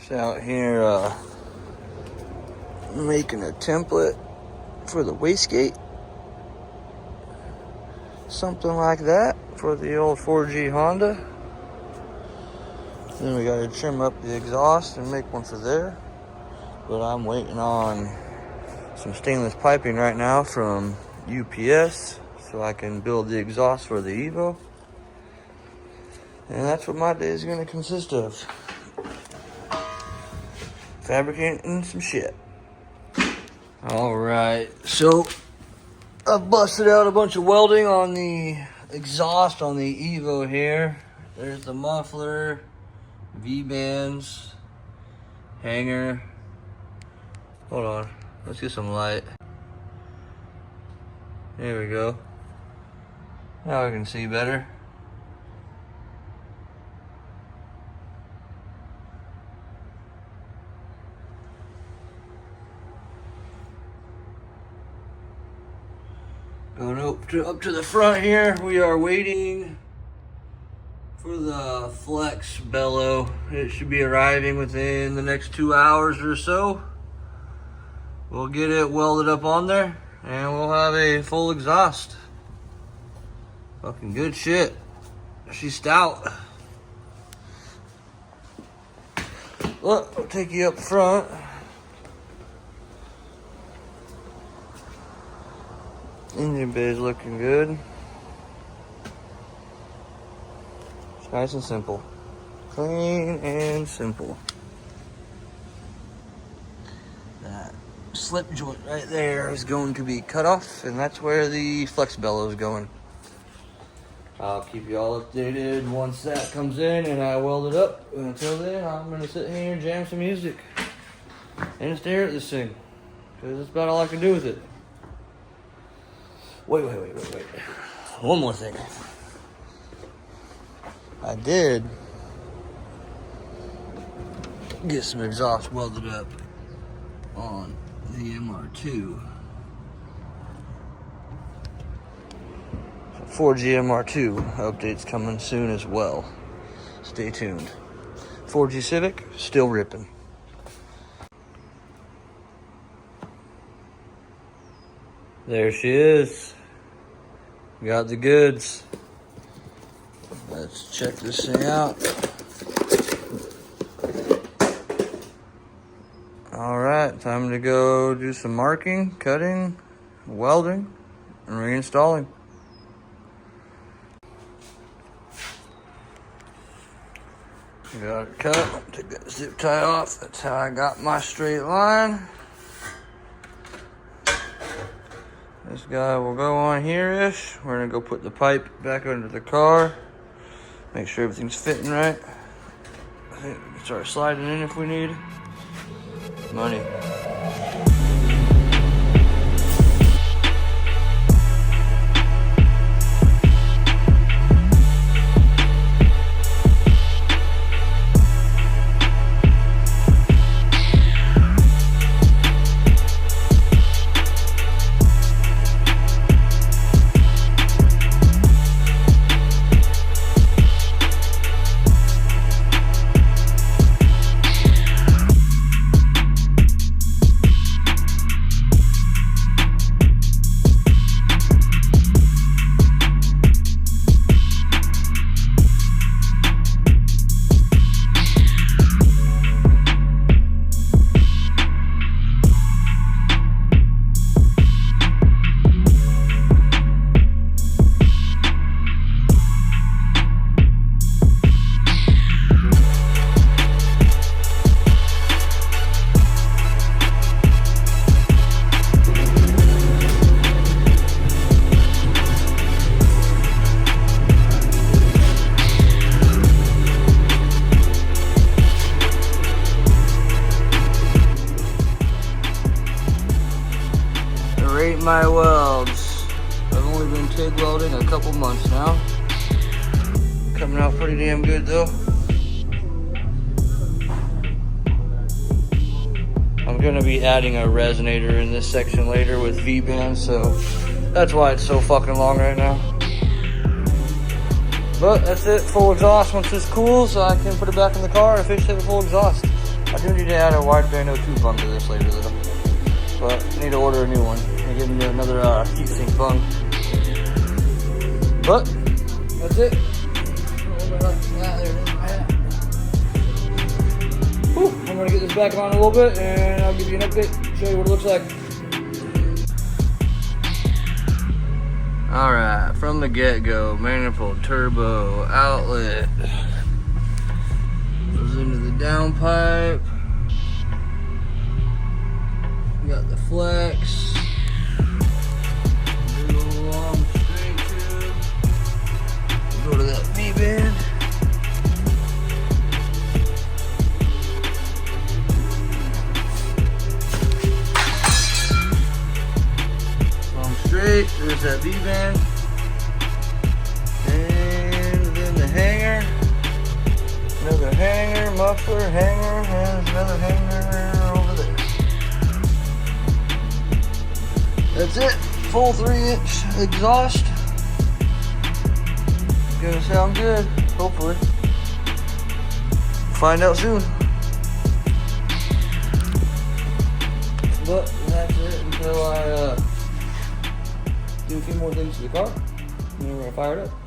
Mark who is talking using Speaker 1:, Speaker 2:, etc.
Speaker 1: Just out here making a template for the wastegate. Something like that for the old 4G Honda. Then we got to trim up the exhaust and make one for there. But I'm waiting on some stainless piping right now from UPS so I can build the exhaust for the Evo. And that's what my day is going to consist of. Fabricating some shit. Alright, so I've busted out a bunch of welding on the exhaust on the Evo here. There's the muffler, V-bands, hanger. Hold on, let's get some light. There we go. Now I can see better. Going up to the front here, we are waiting for the flex bellow. It should be arriving within the next 2 hours or so. We'll get it welded up on there and we'll have a full exhaust. Fucking good shit. She's stout. Look, I'll take you up front. Engine bay is looking good. It's nice and simple. Clean and simple. That slip joint right there is going to be cut off, and that's where the flex bellow is going. I'll keep you all updated once that comes in and I weld it up. Until then, I'm going to sit here and jam some music and stare at this thing, because that's about all I can do with it. Wait. One more thing. I did get some exhaust welded up on the MR2. 4G MR2 updates coming soon as well. Stay tuned. 4G Civic, still ripping. There she is. Got the goods. Let's check this thing out. Alright, time to go do some marking, cutting, welding, and reinstalling. Got it cut. Take that zip tie off. That's how I got my straight line. This guy will go on here-ish. We're gonna go put the pipe back under the car. Make sure everything's fitting right. I think we can start sliding in if we need. Money. My welds. I've only been TIG welding a couple months now. Coming out pretty damn good though. I'm gonna be adding a resonator in this section later with V-bands, so that's why it's so fucking long right now. But that's it, full exhaust once this cools, so I can put it back in the car and officially have a full exhaust. I do need to add a wideband O2 bung to this later though. But I need to order a new one. And give me another heatsink bung. But that's it. Whew, I'm gonna get this back on a little bit and I'll give you an update, show you what it looks like. Alright, from the get-go, manifold, turbo, outlet. Goes into the downpipe. We got the flex. Big old long straight tube. Go to that V-band. Long straight, there's that V-band. And then the hanger. Another hanger, muffler, hanger, and another hanger over there. That's it. Full 3-inch exhaust. Gonna sound good, hopefully. Find out soon. But that's it until I do a few more things to the car. And then we're gonna fire it up.